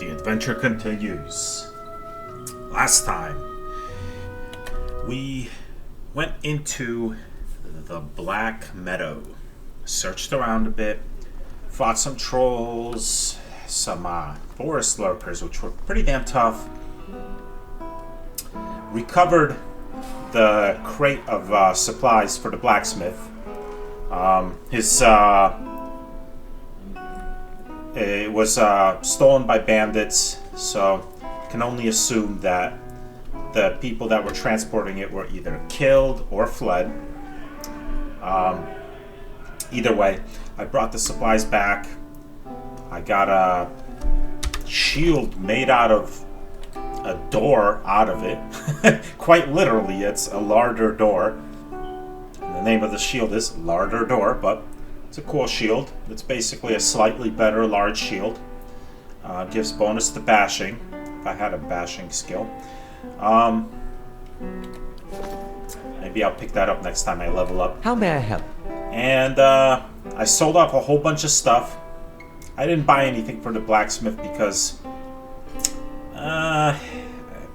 The adventure continues. Last time, we went into the Black Meadow, searched around a bit, fought some trolls, some forest lurkers, which were pretty damn tough, recovered the crate of supplies for the blacksmith. It was stolen by bandits, so can only assume that the people that were transporting it were either killed or fled. Either way, I brought the supplies back. I got a shield made out of a door out of it. Quite literally, it's a larder door. And the name of the shield is Larder Door, but it's a cool shield. It's basically a slightly better large shield. Gives bonus to bashing, if I had a bashing skill. Maybe I'll pick that up next time I level up. How may I help? And I sold off a whole bunch of stuff. I didn't buy anything for the blacksmith because I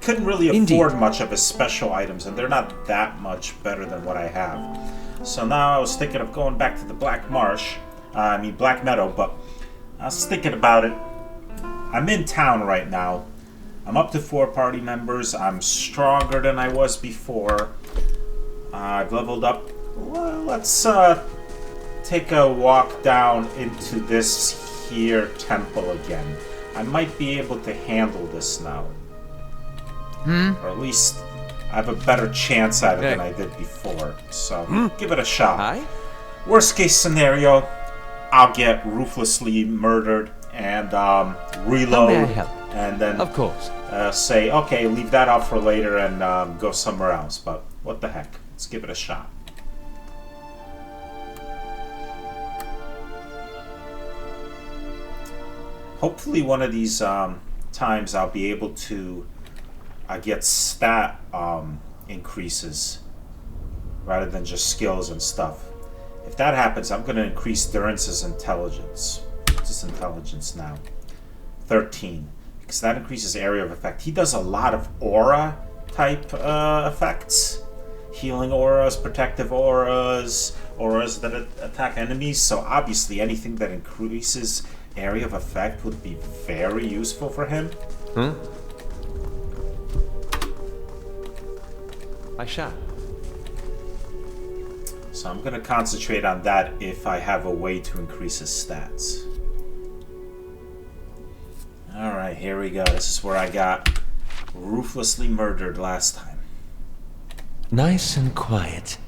couldn't really afford much of his special items, and they're not that much better than what I have. So now I was thinking of going back to the Black Meadow, but I was thinking about it. I'm in town right now. I'm up to 4 party members. I'm stronger than I was before. I've leveled up. Well, let's take a walk down into this here temple again. I might be able to handle this now. Or at least I have a better chance at it than I did before. So give it a shot. Aye? Worst case scenario, I'll get ruthlessly murdered and reload. How may I help? And then Of course. say, okay, leave that out for later and go somewhere else. But what the heck? Let's give it a shot. Hopefully one of these times I'll be able to get stat increases rather than just skills and stuff. If that happens, I'm going to increase Durance's intelligence. What's his intelligence now? 13. Because that increases area of effect. He does a lot of aura type effects. Healing auras, protective auras, auras that attack enemies. So obviously anything that increases area of effect would be very useful for him. I shall. So I'm going to concentrate on that if I have a way to increase his stats. Alright, here we go. This is where I got ruthlessly murdered last time. Nice and quiet.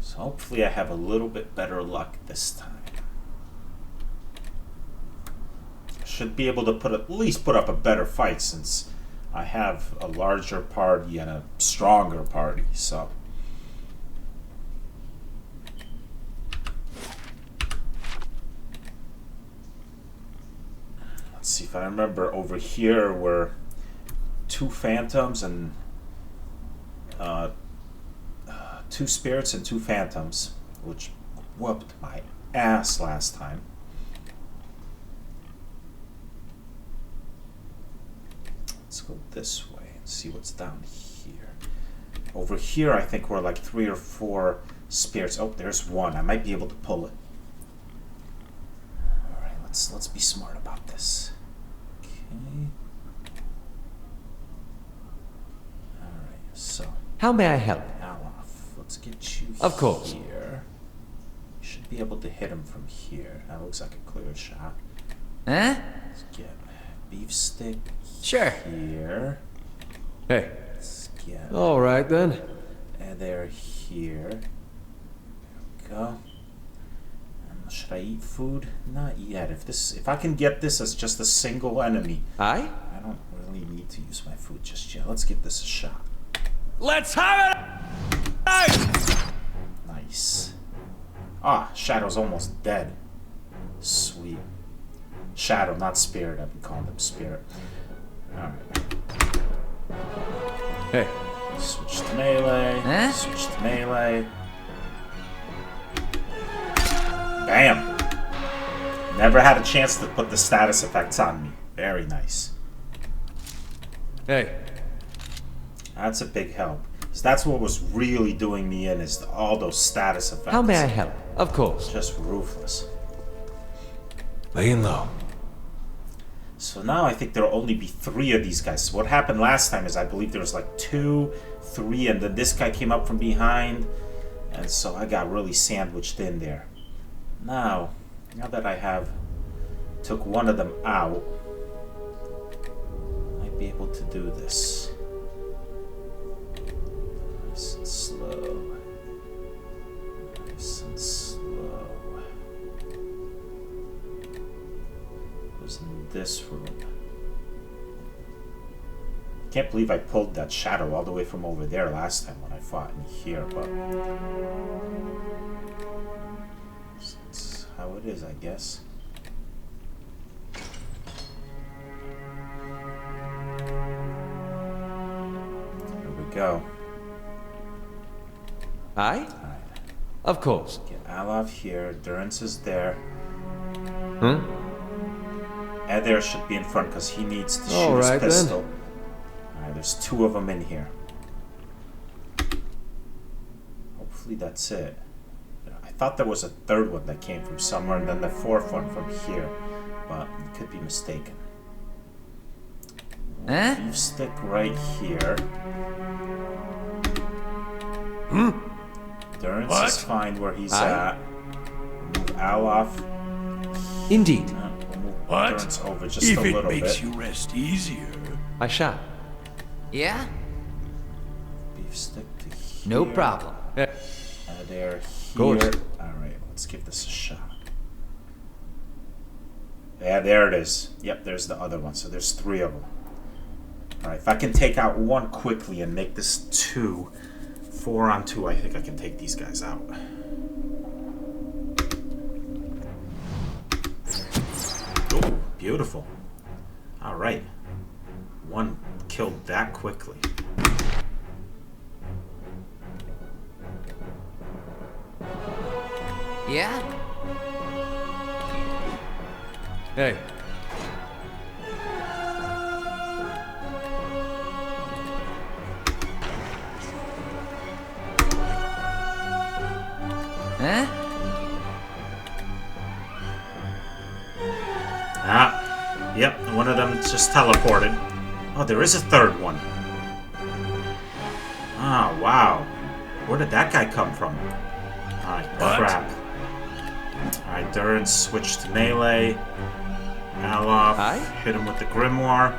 So hopefully I have a little bit better luck this time. I should be able to at least put up a better fight since I have a larger party and a stronger party, so. Let's see if I remember. Over here were 2 phantoms and 2 spirits and 2 phantoms, which whooped my ass last time. Let's go this way and see what's down here. Over here, I think we're like 3 or 4 spirits. Oh, there's 1. I might be able to pull it. All right, let's be smart about this. Okay. All right, so. How may I help? Alof, let's get you Of course. here. You should be able to hit him from here. That looks like a clear shot. Huh? Let's get beef stick. Sure. Here. Hey. Let's get All right then. and they're here. There we go. Should I eat food? Not yet. If I can get this as just a single enemy, Aye? I don't really need to use my food just yet. Let's give this a shot. Let's have it! Nice. Ah, Shadow's almost dead. Sweet. Shadow, not Spirit. I've been calling him Spirit. Alright. Hey. Switch to melee. Huh? Switch to melee. Bam! Never had a chance to put the status effects on me. Very nice. Hey. That's a big help. 'Cause that's what was really doing me in, is all those status effects. How may I help? Of course. Just ruthless. Laying low. So now I think there'll only be 3 of these guys. So what happened last time is I believe there was like 2, 3, and then this guy came up from behind. And so I got really sandwiched in there. Now that I took one of them out, I might be able to do this. Nice and slow. Nice and slow. Who's in this room? Can't believe I pulled that shadow all the way from over there last time when I fought in here, but that's how it is, I guess. Here we go. Aye? Of course. Get Alov here. Durance is there. Adair should be in front because he needs to shoot his pistol. Alright, there's 2 of them in here. Hopefully that's it. I thought there was a 3rd one that came from somewhere and then the 4th one from here. But I could be mistaken. You stick right here. Durance is fine where he's at. Move Alov. Indeed. We'll move What? Durance over just a little bit. If it makes you rest easier. I shall. Yeah? Beef stick to here. No problem. Yeah. There, here. Good. Alright, let's give this a shot. Yeah, there it is. Yep, there's the other one. So there's 3 of them. Alright, if I can take out one quickly and make this 2, 4 on 2, I think I can take these guys out. Oh, beautiful. Alright. One killed that quickly. Yeah? Hey. Huh? Yep, one of them just teleported. Oh, there is a 3rd one. Ah, wow. Where did that guy come from? Alright, crap. Alright, Durance switched to melee. Alov hit him with the Grimoire.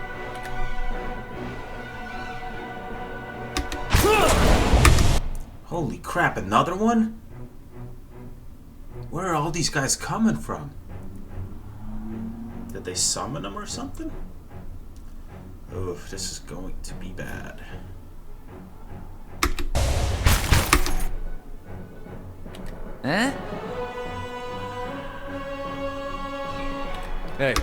Holy crap, another one? Where are all these guys coming from? Did they summon them or something? Oof, this is going to be bad. Huh? Hey.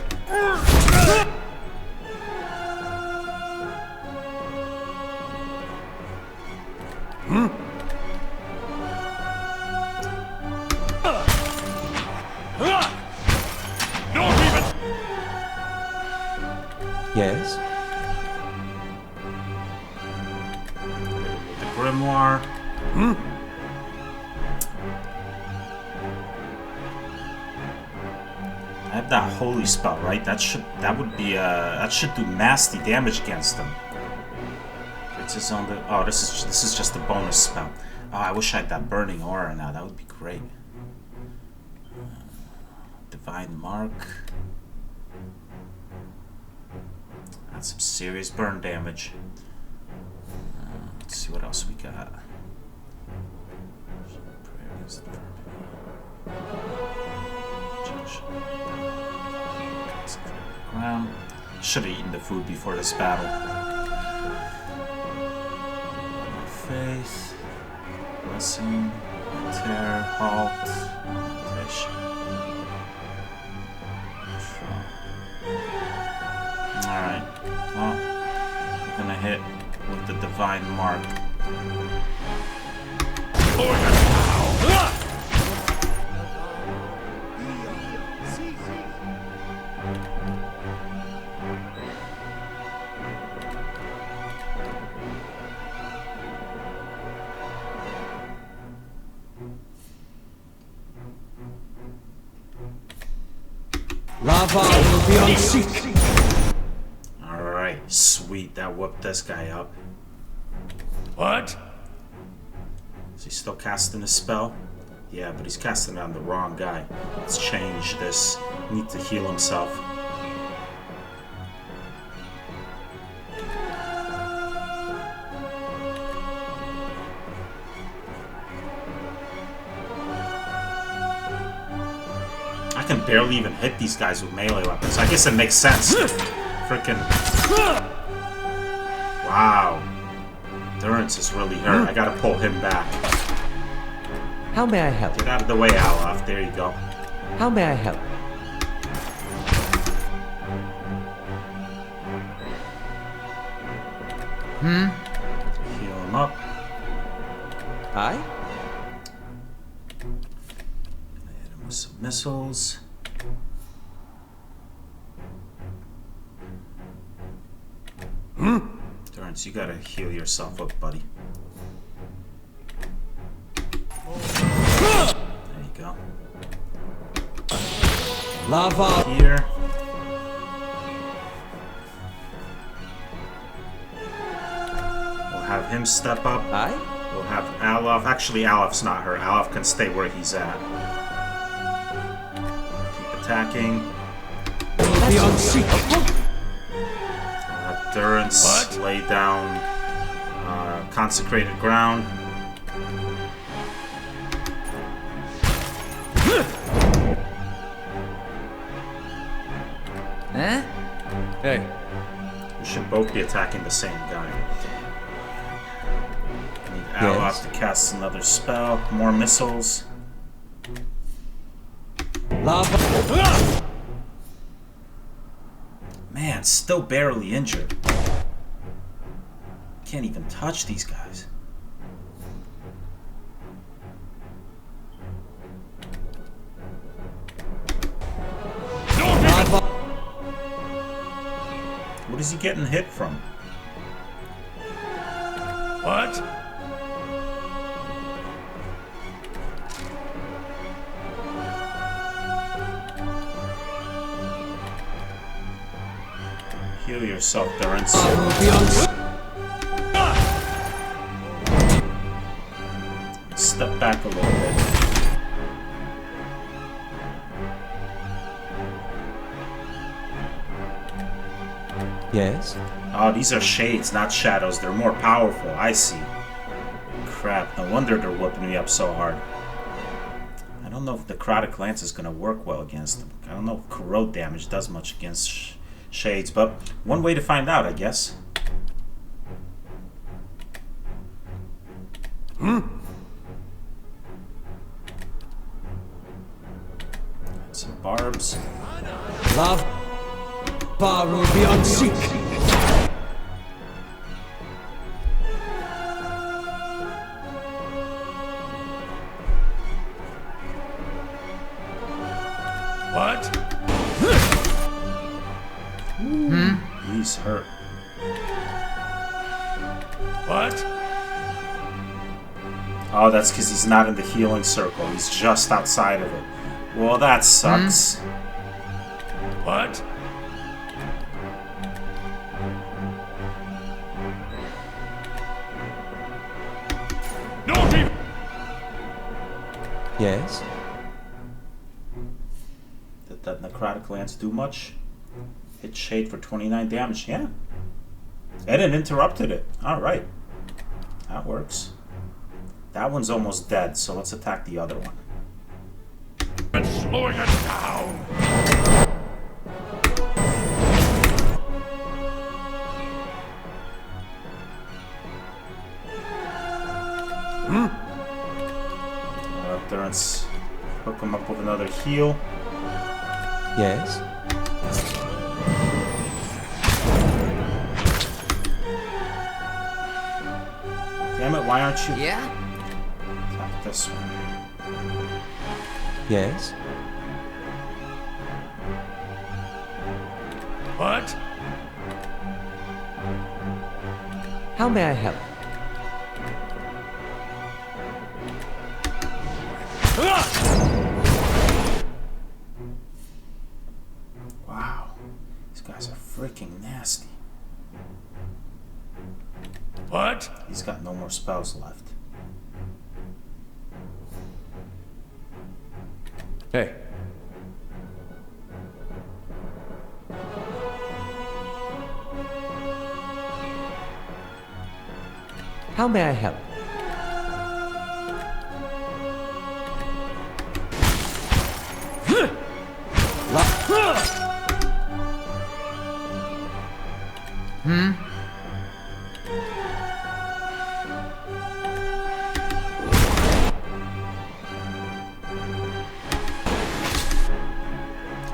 Yes? The Grimoire. I have that holy spell, right? That should do nasty damage against them. It's just on the this is just a bonus spell. Oh, I wish I had that burning aura now. That would be great. Divine Mark. That's some serious burn damage. Let's see what else we got. Should have eaten the food before this battle. Faith, blessing, tear, halt, meditation. Alright, well, we're gonna hit with the Divine Mark. Lava will be unseat. Alright, sweet. That whooped this guy up. What? Is he still casting a spell? Yeah, but he's casting it on the wrong guy. Let's change this. Need to heal himself. I can barely even hit these guys with melee weapons. I guess it makes sense. Freaking. Wow. Endurance is really hurt. I gotta pull him back. How may I help? Get out of the way, Alaf. There you go. How may I help? Heal him up. Aye? Hit him with some missiles. Endurance, you gotta heal yourself up, buddy. There you go. Lava. Here. We'll have him step up. Aye? We'll have Alaf. Actually, Alaf's not hurt. Alaf can stay where he's at. Keep attacking. Be unseat. Endurance. Lay down consecrated ground. Huh? Hey. We should both be attacking the same guy. Need Alaf to cast another spell. More missiles. Lava. Man, still barely injured. Can't even touch these guys. Lava. What is he getting hit from? What? Heal yourself, Durance. Be unseat. Step back a little bit. Yes? Oh, these are shades, not shadows. They're more powerful. I see. Crap, no wonder they're whooping me up so hard. I don't know if the Necrotic Lance is going to work well against them. I don't know if corrode damage does much against shades, but one way to find out, I guess. Some barbs. Lava will be unseat. What? He's hurt. What? Oh, that's because he's not in the healing circle. He's just outside of it. Well, that sucks. What? No, people! Yes? Did that Necrotic Lance do much? Hit Shade for 29 damage. Yeah. And it interrupted it. Alright. That works. That one's almost dead, so let's attack the other one. And slowing it down! Up there and hook him up with another heal. Yes? Damn it, why aren't you? Yeah? Attack this one. Yes? What? How may I help? These guys are freaking nasty. What? He's got no more spells left. Hey. How may I help?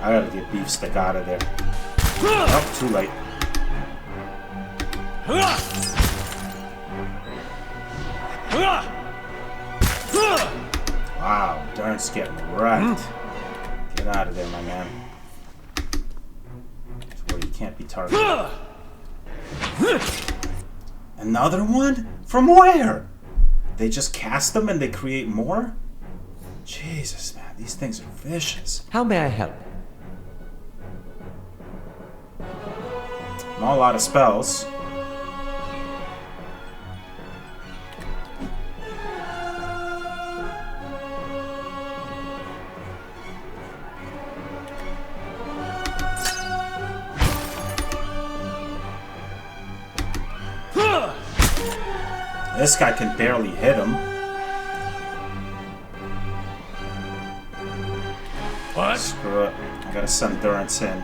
I gotta get beef stick out of there. Oh, too late. Wow, Darn's getting wrecked. Get out of there, my man. That's where you can't be targeted. Another one? From where? They just cast them and they create more? Jesus, man, these things are vicious. How may I help? Not a lot of spells. This guy can barely hit him. What? Screw it. I gotta send Durance in.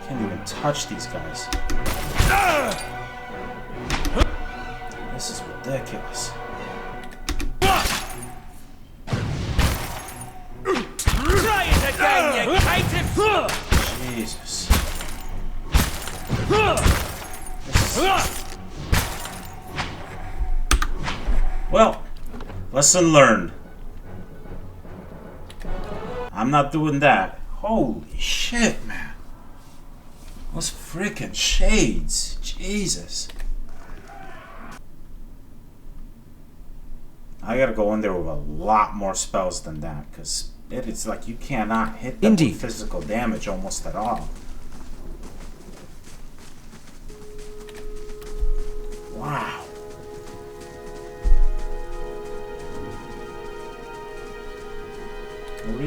Can't even touch these guys. This is ridiculous. Try it again, you caitiff! Jesus. Well, lesson learned. I'm not doing that. Holy shit, man. Those freaking shades. Jesus. I gotta go in there with a lot more spells than that, because it's like you cannot hit them with physical damage almost at all. Wow.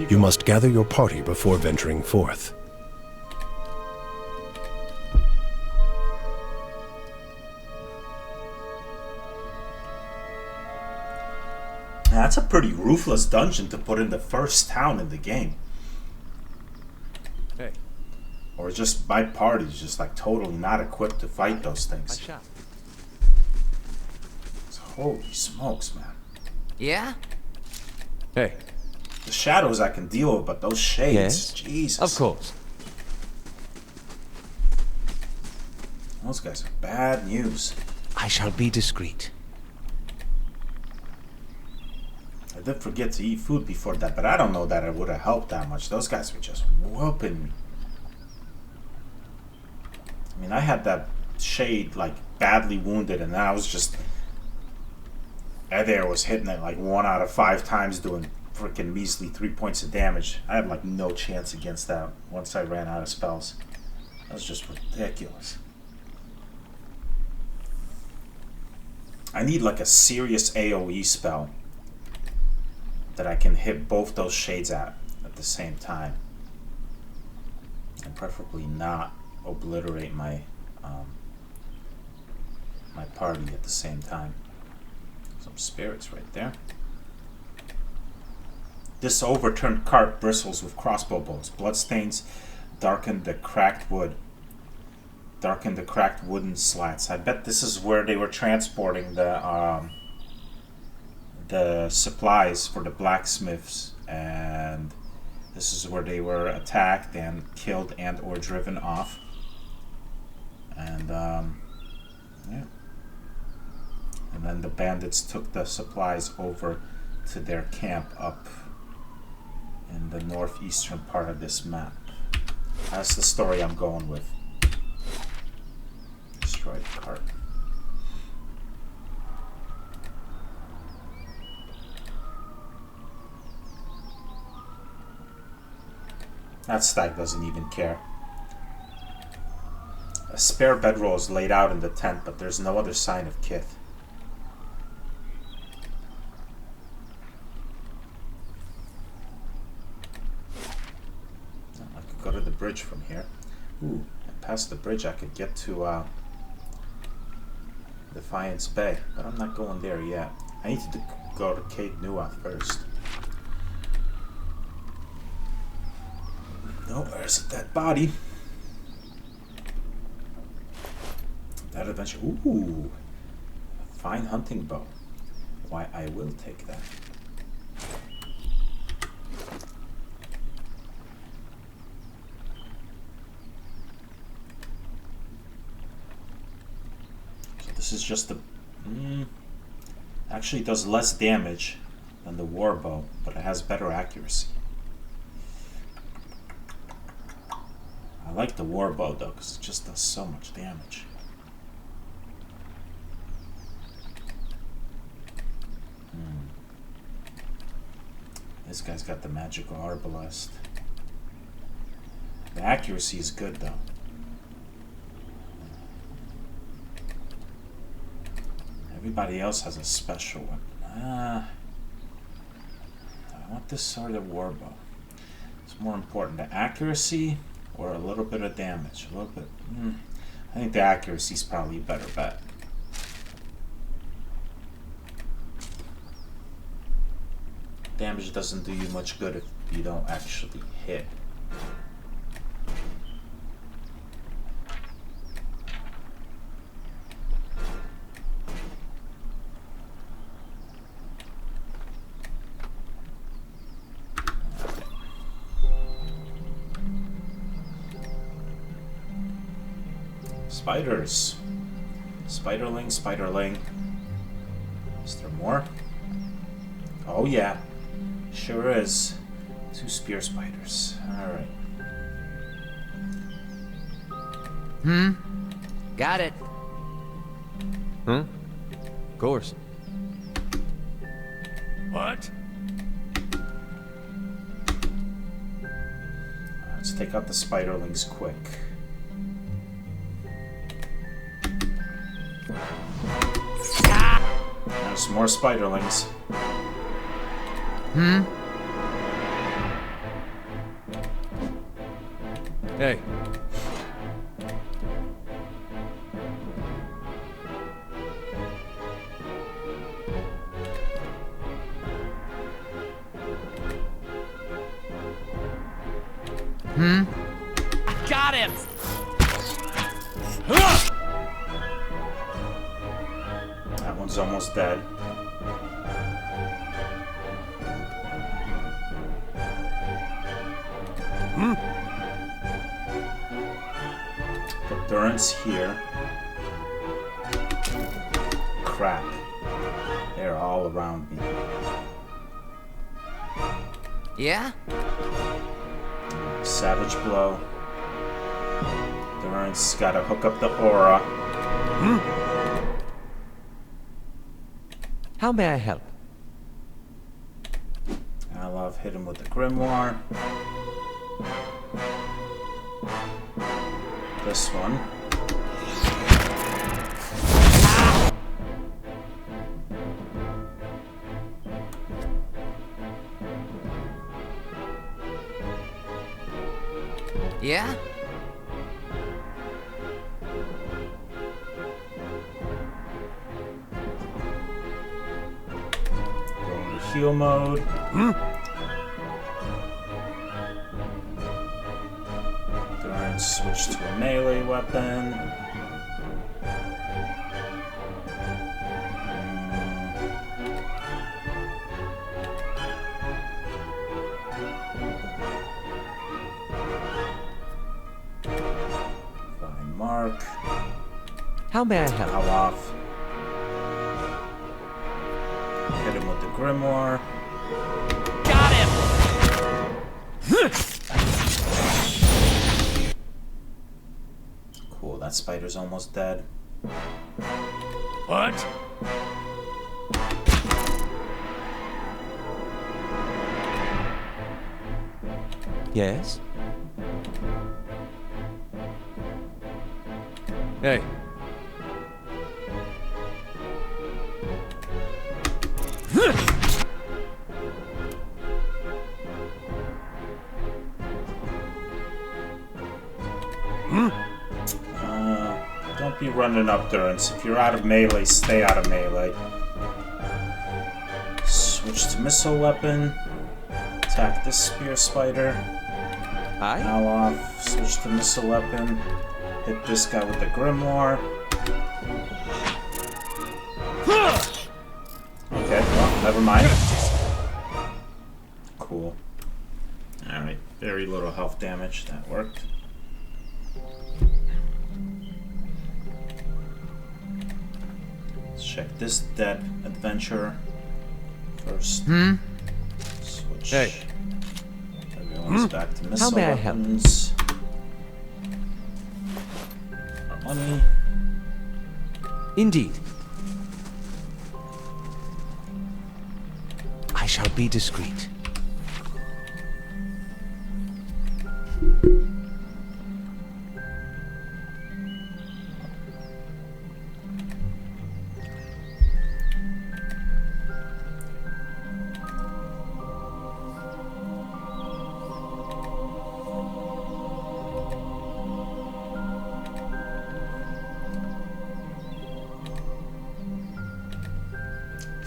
You must gather your party before venturing forth. That's a pretty ruthless dungeon to put in the first town in the game. Hey. Or just my party's just like totally not equipped to fight those things. shall. Holy smokes, man. Yeah? Hey. The shadows I can deal with, but those shades, Yes? Jesus. Of course. Those guys are bad news. I shall be discreet. I did forget to eat food before that, but I don't know that it would have helped that much. Those guys were just whooping me. I mean, I had that shade, like, badly wounded, and I was just... Adair was hitting it, like, 1 out of 5 times, doing freaking measly 3 points of damage. I had, like, no chance against that once I ran out of spells. That was just ridiculous. I need, like, a serious AoE spell that I can hit both those shades at the same time, and preferably not obliterate my my party at the same time. Some spirits right there. This overturned cart bristles with crossbow bolts. Bloodstains darken the cracked wood. Darken the cracked wooden slats. I bet this is where they were transporting the supplies for the blacksmiths, and this is where they were attacked and killed and or driven off. And yeah, and then the bandits took the supplies over to their camp up in the northeastern part of this map. That's the story I'm going with. Destroy the cart. That stag doesn't even care. A spare bedroll is laid out in the tent, but there's no other sign of Kith. I could go to the bridge from here. Ooh, and past the bridge I could get to Defiance Bay, but I'm not going there yet. I need to go to Cape Nua first. No, there's a dead body. That adventure. Ooh, a fine hunting bow. Why, I will take that. So this is just the. Actually, it does less damage than the war bow, but it has better accuracy. I like the war bow though, because it just does so much damage. This guy's got the magical arbalest. The accuracy is good though. Everybody else has a special one. I want this sort of war bow. It's more important, the accuracy or a little bit of damage. A little bit. I think the accuracy is probably a better bet. Damage doesn't do you much good if you don't actually hit. Spiders. Spiderling, spiderling. Is there more? Oh yeah. Sure is. 2 spear spiders. Alright. Got it. Of course. What? Let's take out the spiderlings quick. There's more spiderlings. Hey. Got him! That one's almost dead. Put Durance here. Crap. They're all around me. Yeah? Savage Blow. Durance gotta hook up the aura. How may I help? I love hit him with the Grimoire. This one. Yeah? Go into heal mode. Durance switch to a melee weapon. Fine mark. How may I help? How off. Hit him with the Grimoire. Got him! Cool, that spider's almost dead. What? Yes? Hey. Don't be running up durance. If you're out of melee, stay out of melee. Switch to missile weapon. Attack this spear spider. Aye? Now off. Switch to missile weapon. Hit this guy with the grimoire. Okay, well, never mind. Cool. Alright, very little health damage. That worked. Let's check this dead adventurer first. Switch. Hey. Everyone's back to missile may I help? weapons. More money. Indeed. I shall be discreet.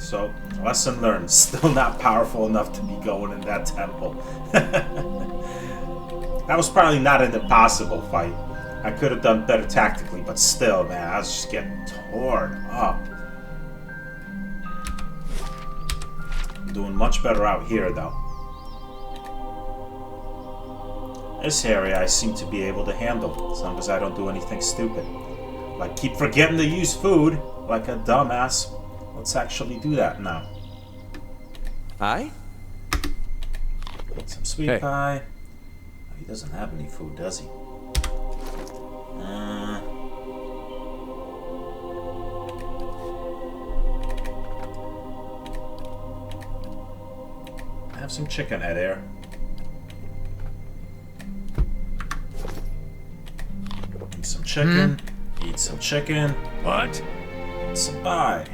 So, lesson learned. Still not powerful enough to be going in that temple. That was probably not an impossible fight. I could have done better tactically, but still, man, I was just getting torn up. I'm doing much better out here, though. This area I seem to be able to handle, as long as I don't do anything stupid. Like, keep forgetting to use food, like a dumbass. Let's actually do that now. Aye? Get some sweet pie. Oh, he doesn't have any food, does he? Have some chicken head here. Eat some chicken. Eat some chicken. What? Eat some pie.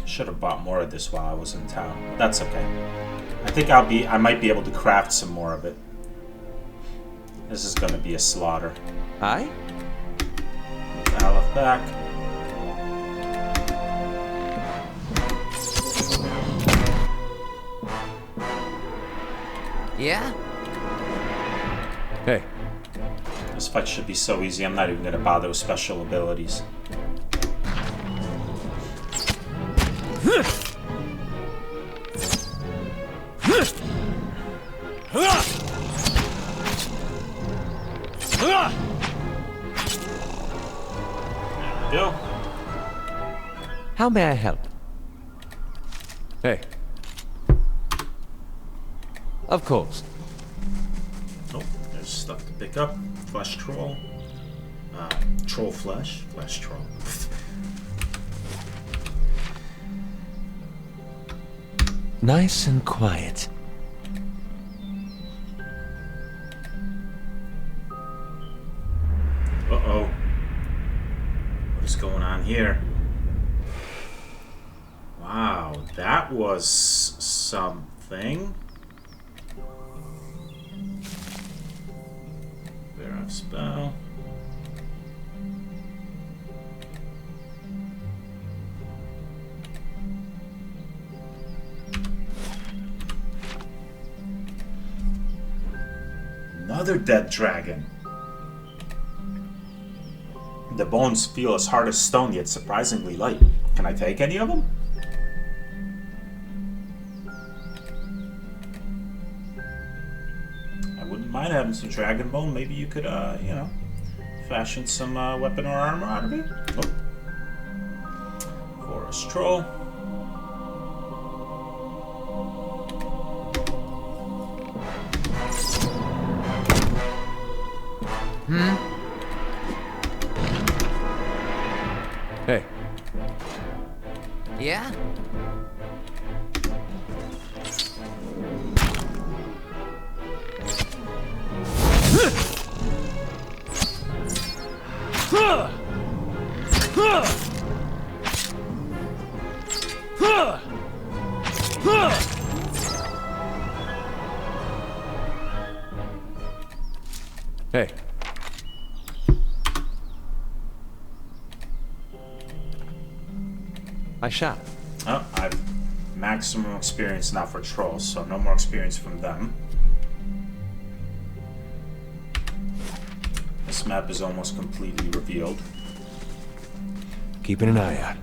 Should have bought more of this while I was in town. But that's okay. I think I might be able to craft some more of it. This is gonna be a slaughter. Aye? Aleph back. Yeah? Hey. This fight should be so easy, I'm not even gonna bother with special abilities. Go. How may I help? Hey. Of course. Oh, there's stuff to pick up. Flesh troll. Troll flesh. Flesh troll. Nice and quiet. Uh-oh. What is going on here? Wow, that was something. Clear off spell. Another dead dragon. The bones feel as hard as stone, yet surprisingly light. Can I take any of them? I wouldn't mind having some dragon bone. Maybe you could, you know, fashion some weapon or armor out of it. Oh. Forest troll. Hey. Yeah? I shall. Oh, I've maximum experience now for trolls, so no more experience from them. This map is almost completely revealed. Keeping an eye out.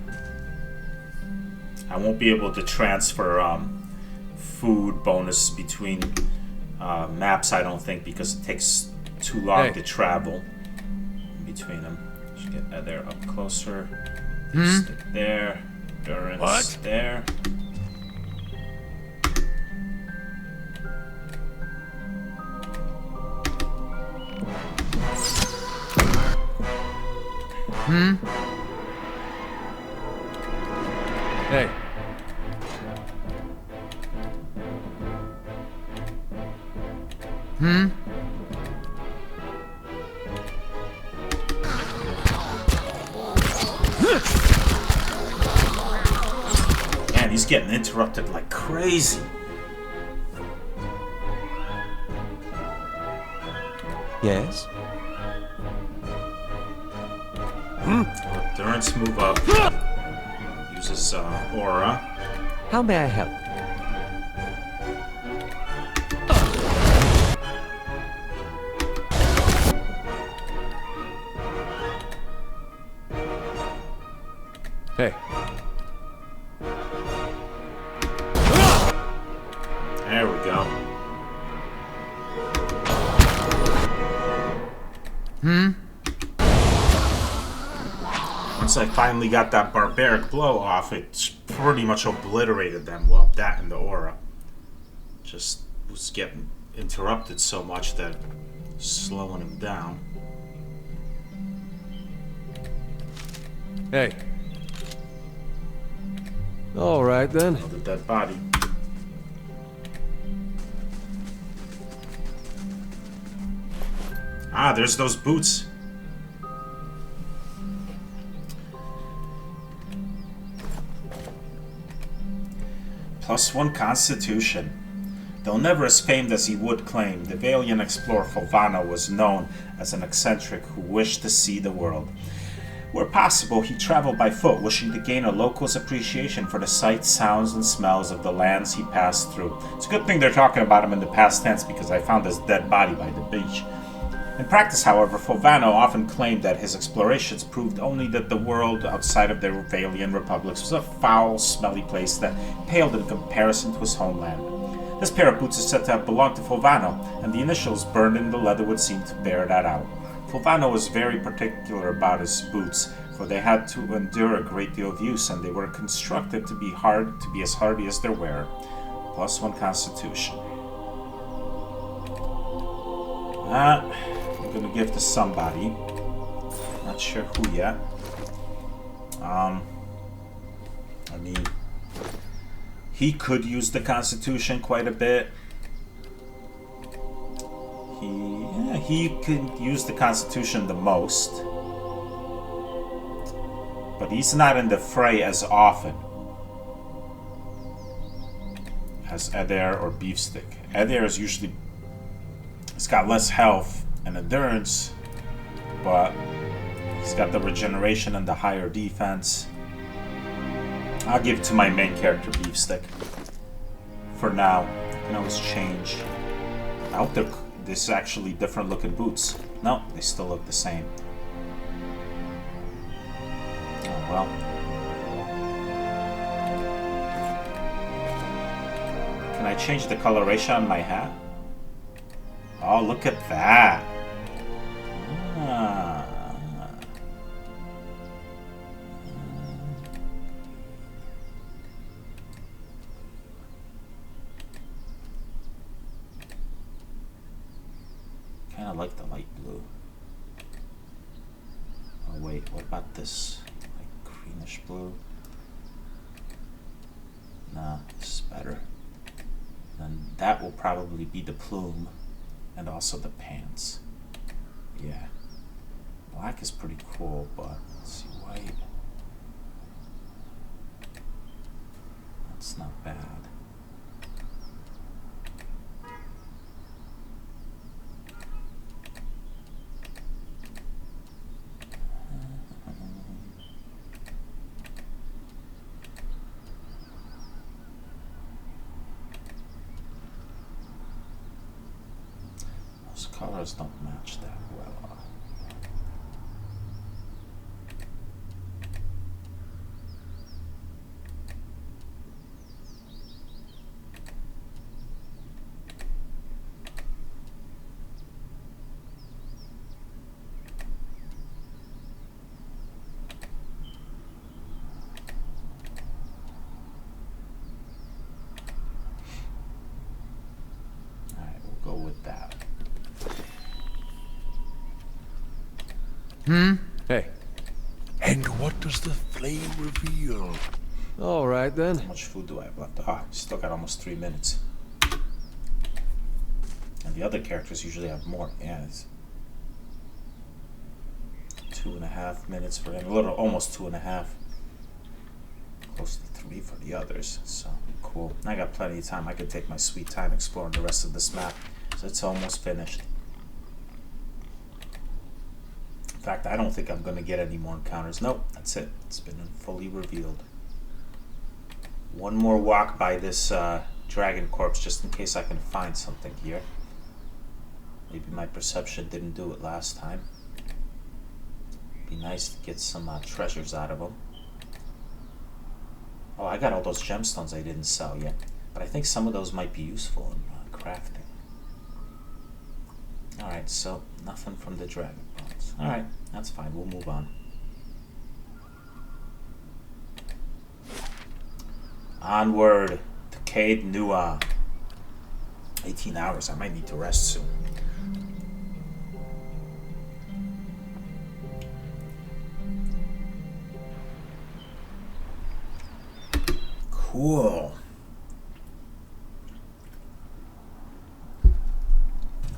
I won't be able to transfer food bonus between maps, I don't think, because it takes too long to travel in between them. Should get there up closer. Stick there. Endurance there. Hey. Man, he's getting interrupted like crazy. Yes? Endurance move up. Uses aura. How may I help? Hey. There we go. Once I finally got that barbaric blow off, it pretty much obliterated them. Well, that and the aura. Just was getting interrupted so much that slowing him down. Hey. All right then. Another dead body. Ah, there's those boots. +1 Constitution. Though never as famed as he would claim, the Valiant explorer Fulvano was known as an eccentric who wished to see the world. Where possible, he traveled by foot, wishing to gain a local's appreciation for the sights, sounds, and smells of the lands he passed through. It's a good thing they're talking about him in the past tense, because I found his dead body by the beach. In practice, however, Fulvano often claimed that his explorations proved only that the world outside of the Valiant republics was a foul, smelly place that paled in comparison to his homeland. This pair of boots is said to have belonged to Fulvano, and the initials burned in the leather would seem to bear that out. Fulvano was very particular about his boots, for they had to endure a great deal of use, and they were constructed to be as hardy as their wearer. +1 Constitution. I'm gonna give to somebody. Not sure who yet. I mean, he could use the Constitution quite a bit. He could use the Constitution the most. But he's not in the fray as often as Adair or Beefstick. Adair is usually... He's got less health and endurance, but he's got the regeneration and the higher defense. I'll give it to my main character, Beefstick. For now. I can always change. I hope this is actually different looking boots. No, they still look the same. Oh well. Can I change the coloration on my hat? Oh, look at that. Ah. Kind of like the light blue. Oh wait, what about this? Like greenish blue? Nah, this is better. Then that will probably be the plume. And also the pants. Yeah. Black is pretty cool, but let's see, white. That's not bad. colors don't match that well. Go with that. Hey. And what does the flame reveal? All right then. How much food do I have left? Ah, still got almost 3 minutes. And the other characters usually have more. Yeah, it's 2.5 minutes for him. A little, almost 2.5. Close to 3 for the others. So cool. I got plenty of time. I could take my sweet time exploring the rest of this map. So it's almost finished. In fact, I don't think I'm going to get any more encounters. Nope, that's it. It's been fully revealed. One more walk by this dragon corpse just in case I can find something here. Maybe my perception didn't do it last time. Be nice to get some treasures out of them. Oh, I got all those gemstones I didn't sell yet. But I think some of those might be useful in crafting. Alright, so nothing from the dragon bones. Alright, that's fine. We'll move on. Onward to Caed Nua. 18 hours. I might need to rest soon. Cool.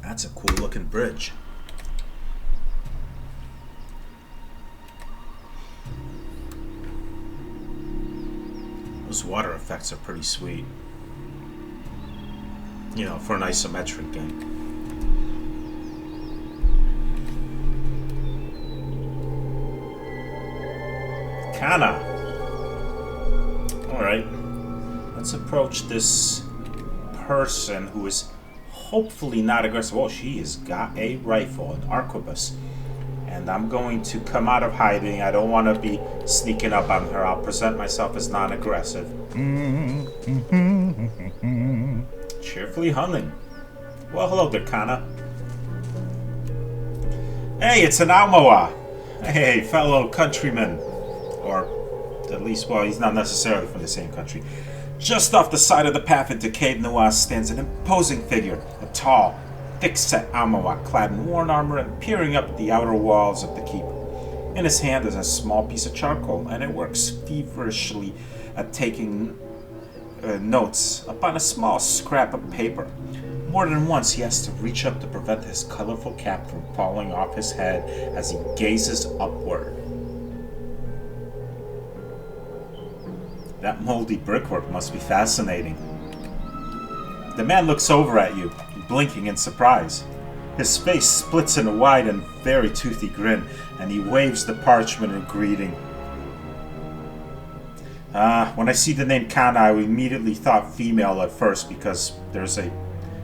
That's a cool looking bridge. Those water effects are pretty sweet. You know, for an isometric game. Kana. Alright. Let's approach this person who is hopefully not aggressive. Oh, she has got a rifle, an arquebus. And I'm going to come out of hiding. I don't want to be sneaking up on her. I'll present myself as non-aggressive. Cheerfully humming. Well, hello there, Kana. Hey, it's an Almoa. Hey, fellow countryman. Or at least, well, he's not necessarily from the same country. Just off the side of the path into Caed Nua stands an imposing figure, a tall, thick-set Almoa clad in worn armor and peering up at the outer walls of the keep. In his hand is a small piece of charcoal, and it works feverishly at taking notes upon a small scrap of paper. More than once he has to reach up to prevent his colorful cap from falling off his head as he gazes upward. That moldy brickwork must be fascinating. The man looks over at you, blinking in surprise. His face splits in a wide and very toothy grin, and he waves the parchment in greeting. When I see the name Kana, I immediately thought female at first because there's a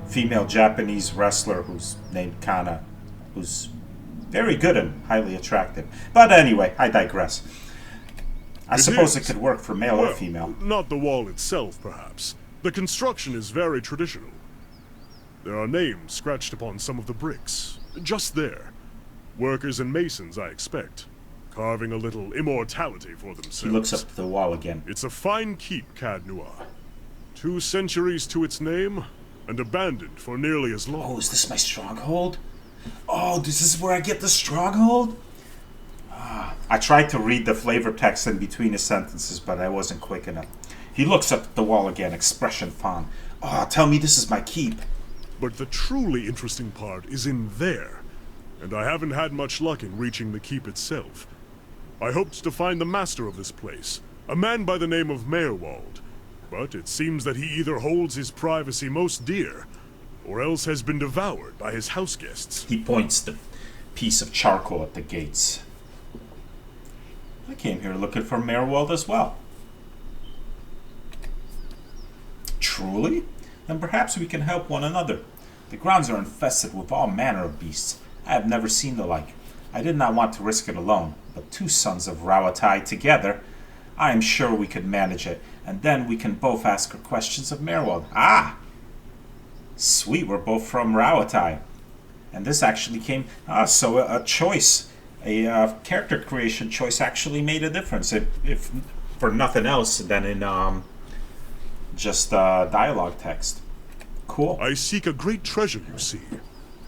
female Japanese wrestler who's named Kana, who's very good and highly attractive. But anyway, I digress. I suppose it could work for male or female. Not the wall itself, perhaps. The construction is very traditional. There are names scratched upon some of the bricks. Just there. Workers and masons, I expect. Carving a little immortality for themselves. He looks up at the wall again. It's a fine keep, Caed Nua. 2 centuries to its name, and abandoned for nearly as long. Oh, is this my stronghold? Oh, this is where I get the stronghold? I tried to read the flavor text in between his sentences, but I wasn't quick enough. He looks up at the wall again, expression fond. Oh, tell me this is my keep. But the truly interesting part is in there, and I haven't had much luck in reaching the keep itself. I hoped to find the master of this place, a man by the name of Meerwald, but it seems that he either holds his privacy most dear, or else has been devoured by his house guests. He points the piece of charcoal at the gates. I came here looking for Meerwald as well. Truly? Then perhaps we can help one another. The grounds are infested with all manner of beasts. I have never seen the like. I did not want to risk it alone, but 2 sons of Rawatai together, I am sure we could manage it, and then we can both ask her questions of Merwald. Ah! Sweet, we're both from Rawatai. And this actually came... so a choice, a character creation choice actually made a difference, if for nothing else than in just dialogue text. Cool. I seek a great treasure, you see.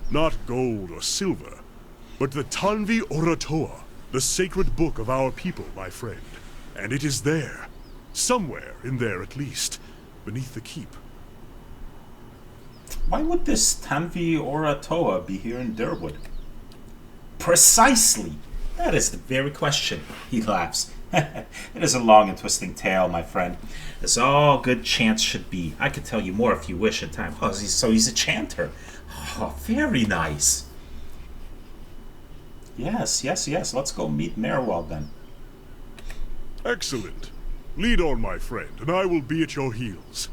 Not gold or silver, but the Tanvi Oratoa, the sacred book of our people, my friend. And it is there. Somewhere in there, at least. Beneath the keep. Why would this Tanvi Oratoa be here in Durwood? Precisely! That is the very question. He laughs. It is a long and twisting tale, my friend, as all good chants should be. I could tell you more if you wish in time. Oh, so he's a chanter. Oh, very nice. Yes. Let's go meet Merwald then. Excellent. Lead on, my friend, and I will be at your heels.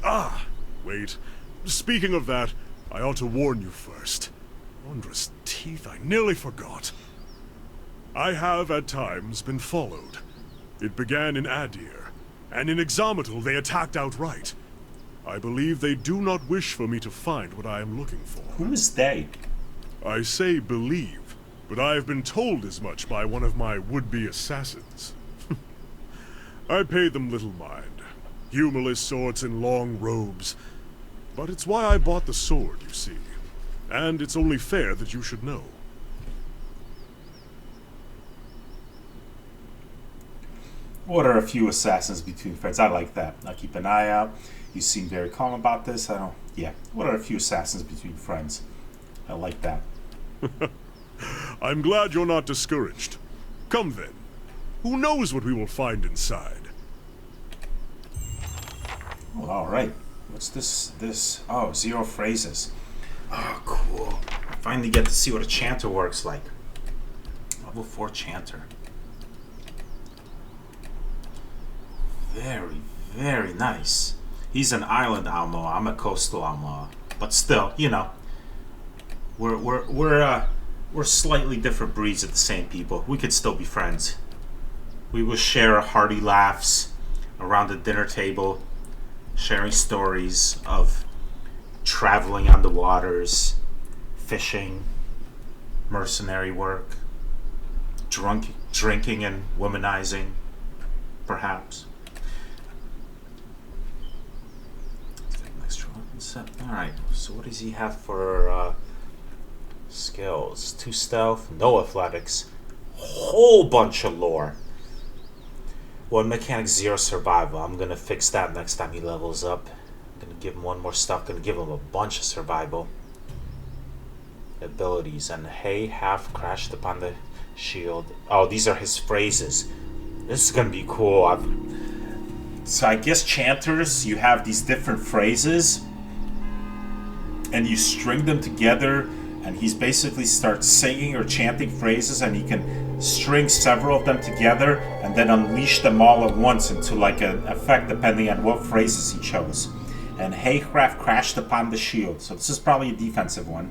Ah, wait. Speaking of that, I ought to warn you first. Wondrous teeth, I nearly forgot. I have, at times, been followed. It began in Adir, and in Exometal they attacked outright. I believe they do not wish for me to find what I am looking for. Who is they? I say believe, but I have been told as much by one of my would-be assassins. I paid them little mind. Humorless sorts in long robes. But it's why I bought the sword, you see. And it's only fair that you should know. What are a few assassins between friends? I like that. I'll keep an eye out. You seem very calm about this. Yeah. What are a few assassins between friends? I like that. I'm glad you're not discouraged. Come then. Who knows what we will find inside? Well, alright. What's this? Oh, 0 phrases. Oh, cool. I finally get to see what a chanter works like. Level 4 chanter. Very, very nice. He's an island outlaw. I'm a coastal outlaw. But still, you know, we're slightly different breeds of the same people. We could still be friends. We will share hearty laughs around the dinner table, sharing stories of traveling on the waters, fishing, mercenary work, drinking and womanizing, perhaps. Alright, so what does he have for skills? 2 stealth, no athletics, whole bunch of lore. 1 mechanic, 0 survival. I'm gonna fix that next time he levels up. I'm gonna give him 1 more stuff, gonna give him a bunch of survival abilities. And hey, half crashed upon the shield. Oh, these are his phrases. This is gonna be cool. So I guess chanters, you have these different phrases and you string them together, and he's basically starts singing or chanting phrases, and he can string several of them together and then unleash them all at once into like an effect depending on what phrases he chose. And Haycraft crashed upon the shield, so this is probably a defensive one.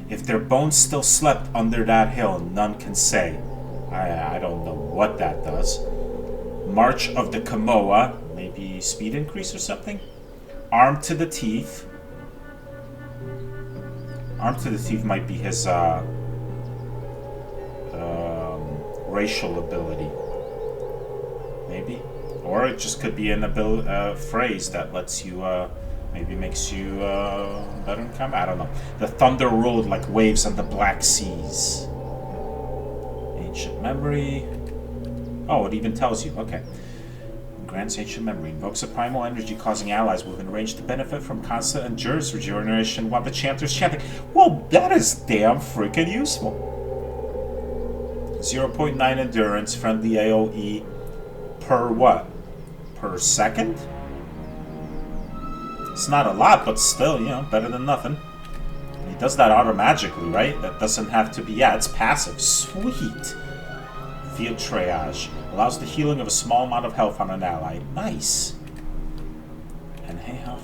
If their bones still slept under that hill, none can say. I don't know what that does. March of the Kamoa, maybe speed increase or something. Armed to the teeth. Armed to the teeth might be his racial ability. Maybe. Or it just could be an phrase that lets you, maybe makes you better in combat. I don't know. The thunder rolled like waves on the Black Seas. Ancient memory. Oh, it even tells you. Okay. Grants ancient memory. Invokes a primal energy causing allies within range to benefit from constant endurance regeneration while the chanter's chanting. Well, that is damn freaking useful. 0.9 endurance, friendly AoE per what? Per second? It's not a lot, but still, you know, better than nothing. And he does that auto-magically, right? That doesn't have to be... Yeah, it's passive. Sweet. Field triage. Allows the healing of a small amount of health on an ally. Nice. And hey, how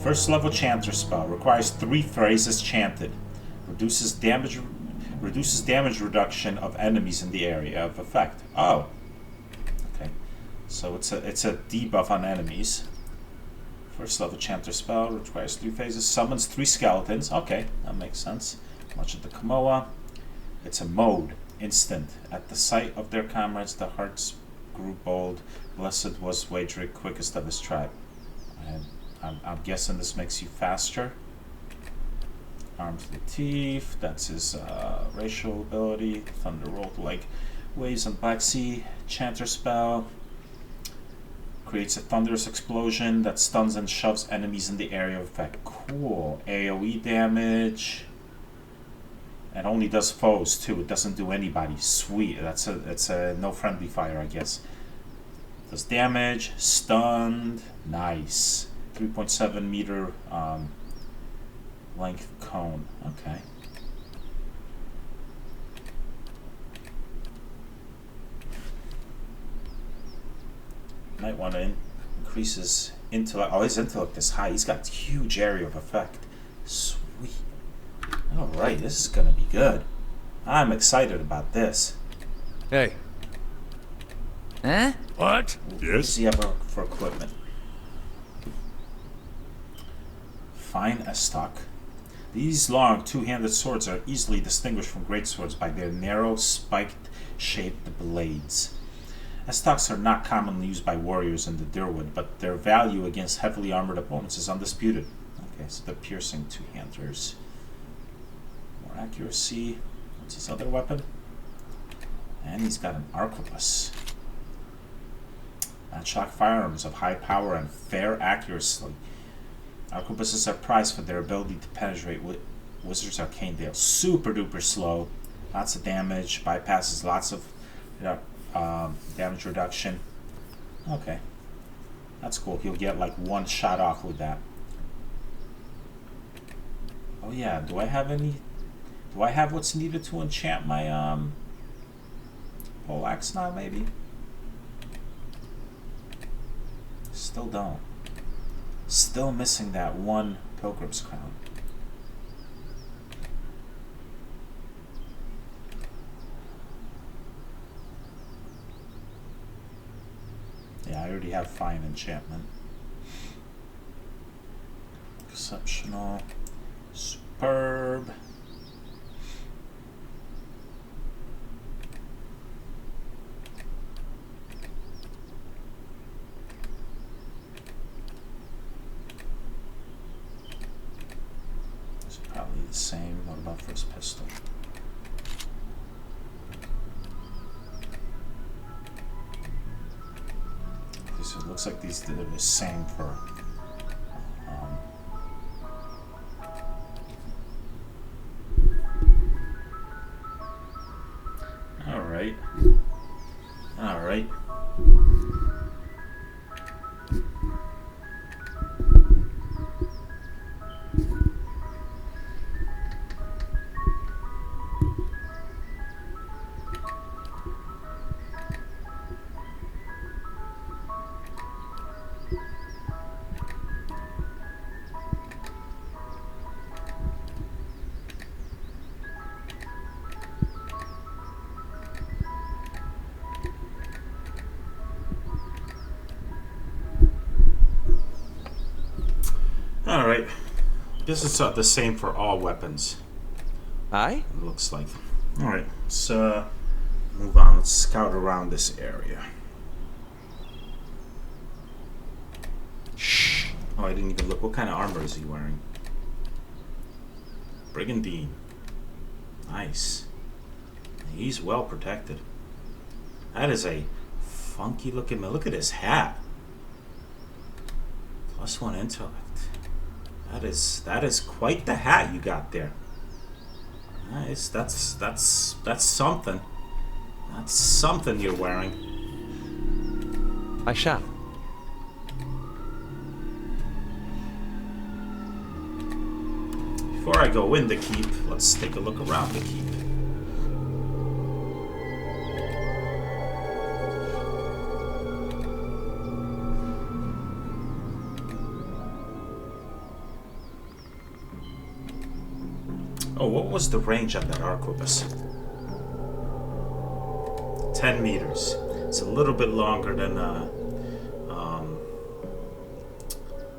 First level chanter spell. Requires 3 phrases chanted. Reduces damage reduction of enemies in the area of effect. Oh. Okay. So it's a debuff on enemies. First level chanter spell. Requires 3 phases. Summons 3 skeletons. Okay, that makes sense. Much of the Kamoa. It's a mode. Instant. At the sight of their comrades, the hearts grew bold. Blessed was Waedric, quickest of his tribe. And I'm guessing this makes you faster. Arms Latif, that's his racial ability. Thunder rolled like waves on Black Sea. Chanter spell. Creates a thunderous explosion that stuns and shoves enemies in the area of effect. Cool. AoE damage. And only does foes too. It doesn't do anybody. Sweet. It's a no friendly fire, I guess. Does damage. Stunned. Nice. 3.7 meter length cone. Okay. Might want to increase his intellect. Oh, his intellect is high. He's got huge area of effect. Sweet. Alright, this is gonna be good. I'm excited about this. Hey. Huh? What? What does he have for equipment? Fine estoc. These long, two-handed swords are easily distinguished from greatswords by their narrow, spiked-shaped blades. Estocs are not commonly used by warriors in the Dirwood, but their value against heavily armored opponents is undisputed. Okay, so the piercing two-handers. More accuracy. What's his other weapon? And he's got an arquebus. Matchlock firearms of high power and fair accuracy. Arquebuses are prized for their ability to penetrate Wizard's Arcane Veil. Super duper slow. Lots of damage. Bypasses lots of damage reduction. Okay. That's cool. He'll get like 1 shot off with that. Oh yeah, do I have what's needed to enchant my poleaxe now maybe? Still don't. Still missing that 1 Pilgrim's Crown. Yeah, I already have fine enchantment. Exceptional. Superb. It's probably the same. What about for his pistol? It looks like these are the same for Alright. Alright. This is the same for all weapons. Aye? It looks like. Alright, let's move on. Let's scout around this area. Shh. Oh, I didn't even look. What kind of armor is he wearing? Brigandine. Nice. He's well protected. That is a funky looking. Look at his hat. +1 intellect. That is quite the hat you got there. Nice. That's something. That's something you're wearing. I shall. Before I go in the keep, let's take a look around the keep. Oh, what was the range on that arquebus? 10 meters. It's a little bit longer than a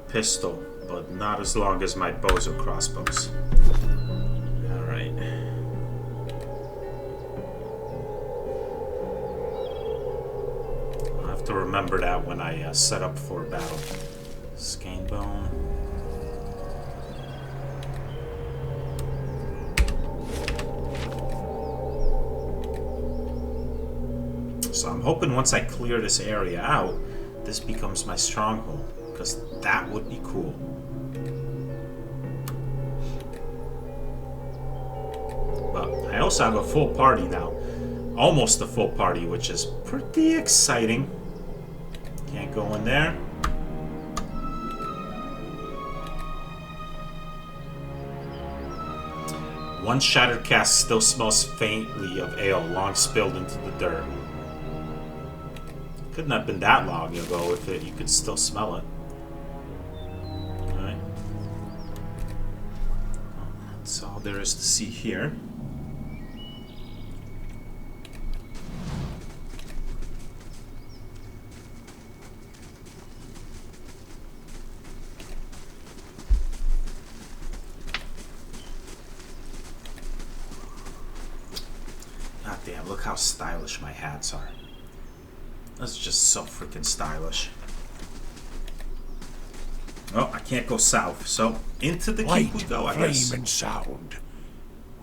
pistol, but not as long as my bows or crossbows. Alright. I'll have to remember that when I set up for a battle. Skein bone. So I'm hoping once I clear this area out, this becomes my stronghold, because that would be cool. But I also have a full party now. Almost a full party, which is pretty exciting. Can't go in there. One shattered cask still smells faintly of ale long spilled into the dirt. Couldn't have been that long ago if you could still smell it. Alright. That's all there is to see here. God damn, look how stylish my hats are. That's just so freaking stylish. Oh, I can't go south, so into the keep we go, I guess. Flame and sound.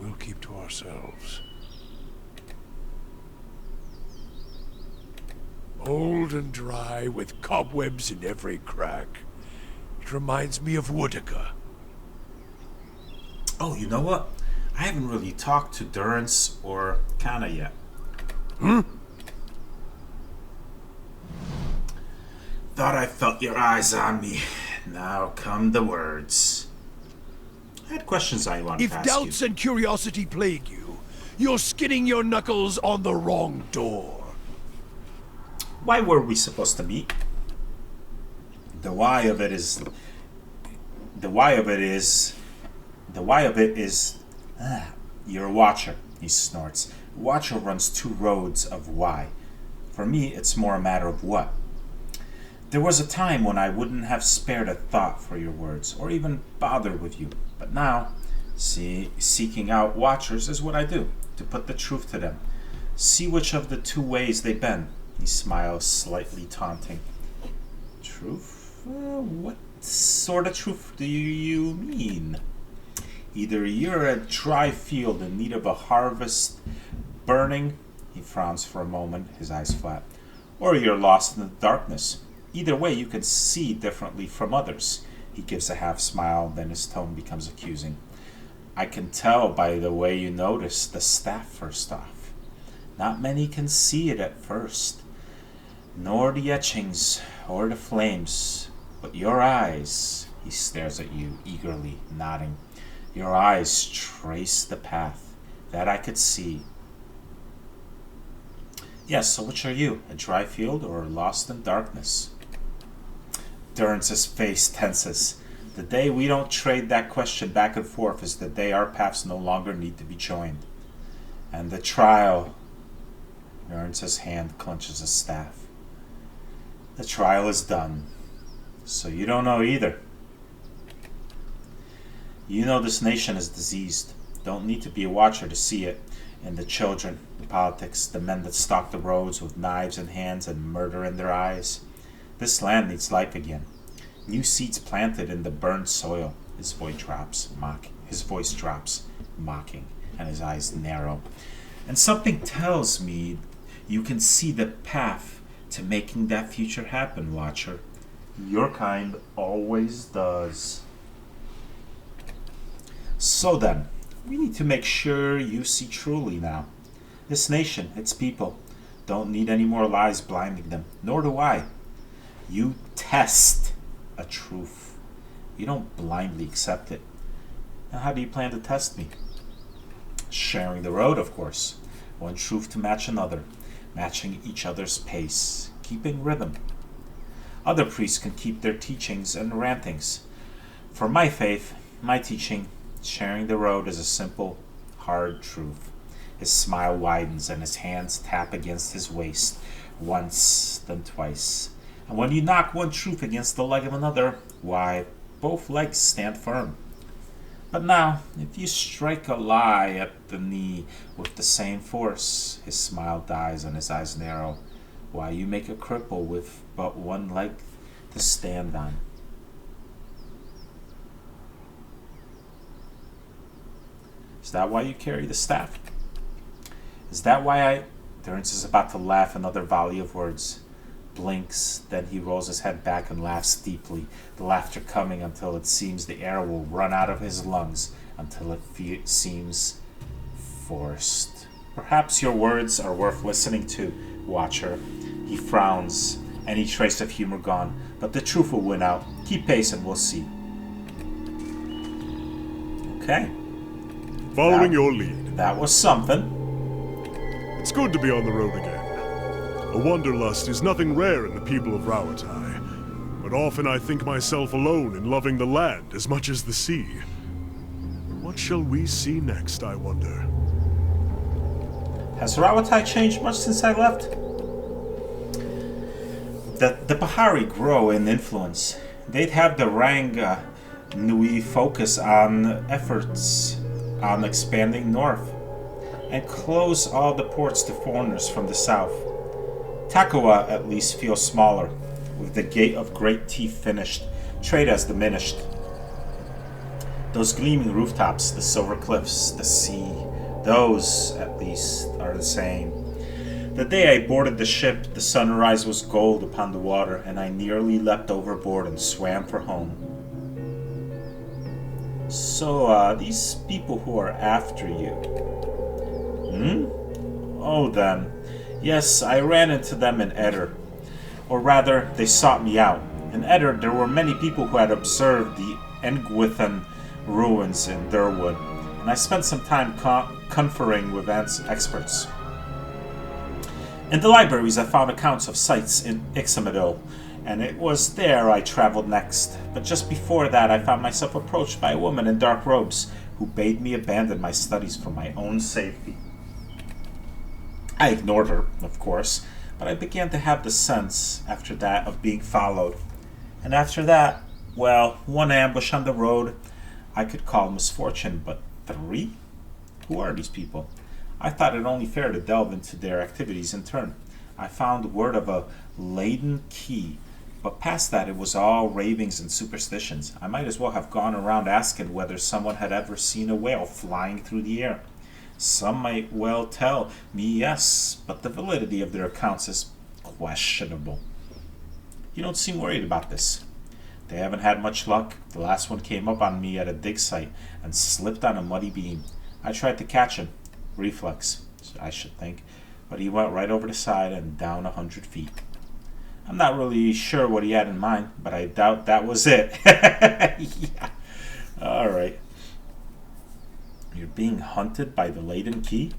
We'll keep to ourselves. Old and dry, with cobwebs in every crack. It reminds me of Woodica. Oh, you know what? I haven't really talked to Durrance or Kana yet. Thought I felt your eyes on me. Now come the words. I had questions I wanted to ask you. If doubts and curiosity plague you, you're skidding your knuckles on the wrong door. Why were we supposed to meet? The why of it is... You're a watcher, he snorts. Watcher runs two roads of why. For me, it's more a matter of what. There was a time when I wouldn't have spared a thought for your words, or even bothered with you. But now, seeking out watchers is what I do, to put the truth to them. See which of the two ways they bend. He smiles, slightly taunting. Truth? What sort of truth do you mean? Either you're a dry field in need of a harvest burning, he frowns for a moment, his eyes flat, or you're lost in the darkness. Either way, you can see differently from others. He gives a half smile, then his tone becomes accusing. I can tell by the way you notice the staff first off. Not many can see it at first, nor the etchings or the flames, but your eyes, he stares at you eagerly, nodding. Your eyes trace the path that I could see. Yes, so which are you, a dry field or lost in darkness? Durrance's face tenses. The day we don't trade that question back and forth is the day our paths no longer need to be joined. And the trial... Durrance's hand clenches his staff. The trial is done. So you don't know either. You know this nation is diseased. Don't need to be a watcher to see it. In the children, the politics, the men that stalk the roads with knives in hands and murder in their eyes. This land needs life again. New seeds planted in the burned soil. His voice drops, mocking, and his eyes narrow. And something tells me you can see the path to making that future happen, Watcher. Your kind always does. So then, we need to make sure you see truly now. This nation, its people, don't need any more lies blinding them, nor do I. You test a truth. You don't blindly accept it. Now how do you plan to test me? Sharing the road, of course. One truth to match another, matching each other's pace, keeping rhythm. Other priests can keep their teachings and rantings. For my faith, my teaching, Sharing the road is a simple, hard truth. His smile widens and his hands tap against his waist, once, then twice. And when you knock one truth against the leg of another, why, both legs stand firm. But now, if you strike a lie at the knee with the same force, his smile dies and his eyes narrow. Why, you make a cripple with but one leg to stand on. Is that why you carry the staff? Is that why Durrance is about to laugh another volley of words. Blinks, then he rolls his head back and laughs deeply, the laughter coming until it seems the air will run out of his lungs, until it seems forced. Perhaps your words are worth listening to, Watcher. He frowns, any trace of humor gone, but the truth will win out. Keep pace and we'll see. Okay. Following your lead. That was something. It's good to be on the road again. A wanderlust is nothing rare in the people of Rawatai, but often I think myself alone in loving the land as much as the sea. What shall we see next, I wonder? Has Rawatai changed much since I left? The Bahari grow in influence. They'd have the Rang Nui focus on efforts on expanding north and close all the ports to foreigners from the south. Takawa at least feels smaller, with the gate of great teeth finished. Trade has diminished. Those gleaming rooftops, the silver cliffs, the sea, those, at least, are the same. The day I boarded the ship, the sunrise was gold upon the water, and I nearly leapt overboard and swam for home. So, these people who are after you... Oh, them. Yes, I ran into them in Eder. Or rather, they sought me out. In Eder, there were many people who had observed the Engwithan ruins in Durwood, and I spent some time conferring with experts. In the libraries, I found accounts of sites in Ixamadil, and it was there I traveled next. But just before that, I found myself approached by a woman in dark robes who bade me abandon my studies for my own safety. I ignored her, of course, but I began to have the sense, after that, of being followed. And after that, well, one ambush on the road I could call misfortune, but 3? Who are these people? I thought it only fair to delve into their activities in turn. I found word of a laden key, but past that it was all ravings and superstitions. I might as well have gone around asking whether someone had ever seen a whale flying through the air. Some might well tell me yes, but the validity of their accounts is questionable. You don't seem worried about this. They haven't had much luck. The last one came up on me at a dig site and slipped on a muddy beam. I tried to catch him. Reflex, I should think. But he went right over the side and down 100 feet. I'm not really sure what he had in mind, but I doubt that was it. Yeah. Alright. You're being hunted by the laden key?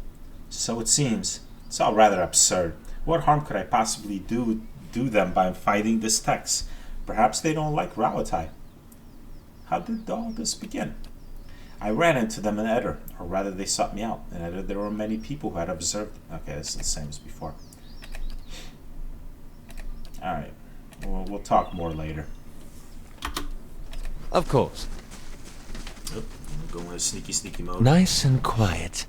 So it seems. It's all rather absurd. What harm could I possibly do them by fighting this text? Perhaps they don't like Rawatai. How did all this begin? I ran into them in Eder, or rather they sought me out. In Eder there were many people who had observed... Okay, this is the same as before. Alright. We'll talk more later. Of course. Oh, I'm going into sneaky mode. Nice and quiet.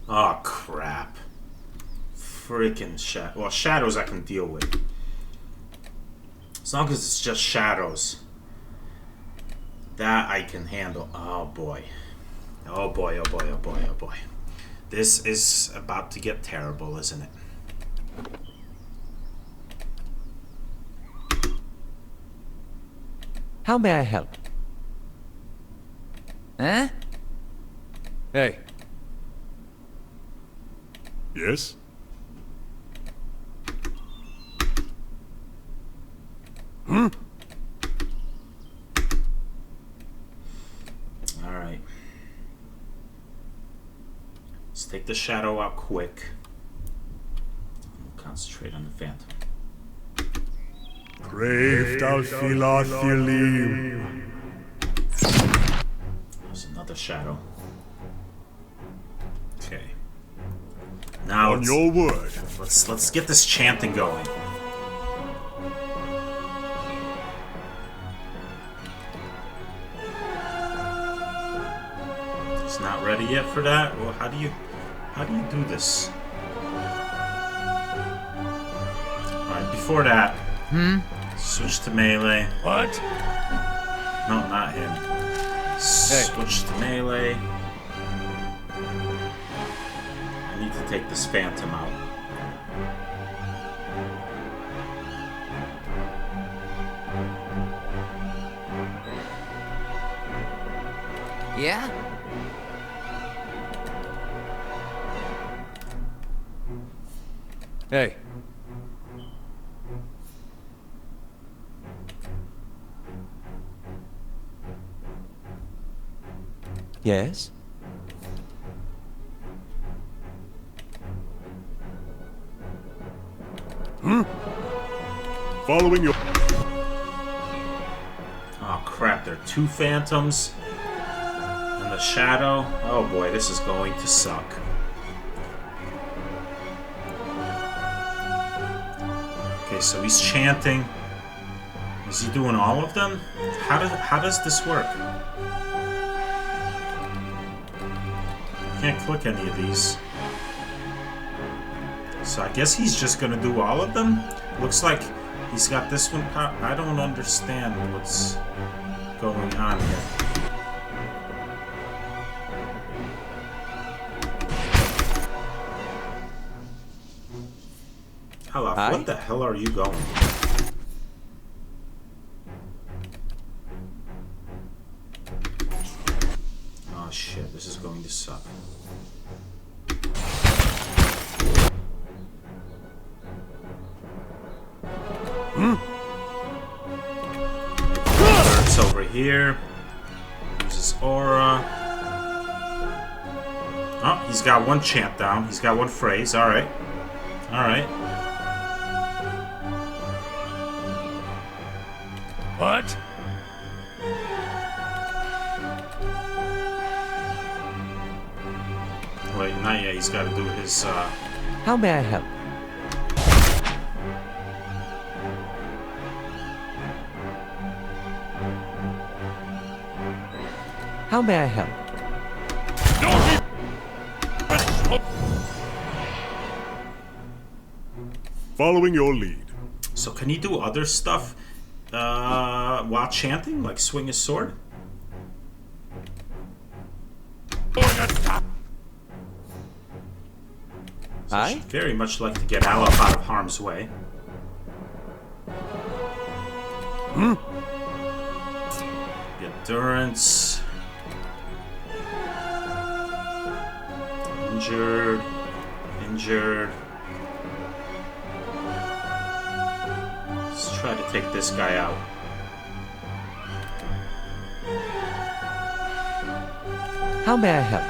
Oh, crap. Freaking shadows. Well, shadows I can deal with. As long as it's just shadows. That I can handle. Oh, boy. Oh, boy, oh, boy, oh, boy, oh, boy. This is about to get terrible, isn't it? How may I help? Huh? Hey. Yes? Alright. Let's take the shadow out quick. Concentrate on the phantom. Brave Dalfilathilim. There's another shadow. Okay. Now On your word. let's get this chanting going. It's not ready yet for that. Well, how do you do this? All right, before that, switch to melee. What? No, not him. Switch to melee. I need to take this phantom out. Yeah? Hey. Yes? Following your... Oh crap, there are two phantoms. And the shadow. Oh boy, this is going to suck. Okay, so he's chanting. Is he doing all of them? How does this work? Can't click any of these. So I guess he's just gonna do all of them? Looks like he's got this one I don't understand what's going on here. Hello, what the hell are you going? Oh shit, this is going to suck. Alerts over here. Uses aura. Oh, he's got one chant down. He's got one phrase. Alright. Alright. What? Wait, not yet. He's got to do his, How may I help? How may I help? Following your lead. So can he do other stuff while chanting? Like swing his sword? So I should very much like to get Aleph out of harm's way. Endurance. Injured. Injured. Let's try to take this guy out. How may I help?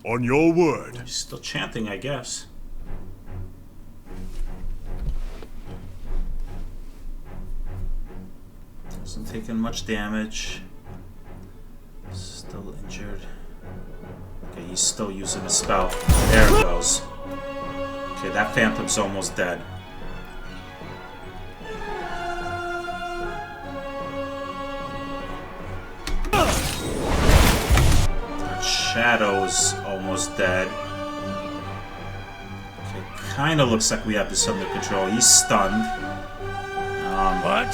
On your word. He's still chanting, I guess. Hasn't taken much damage. Still injured. Okay, he's still using a spell. There it goes. Okay, that phantom's almost dead. That shadow's almost dead. Okay, kinda looks like we have this under control. He's stunned. What?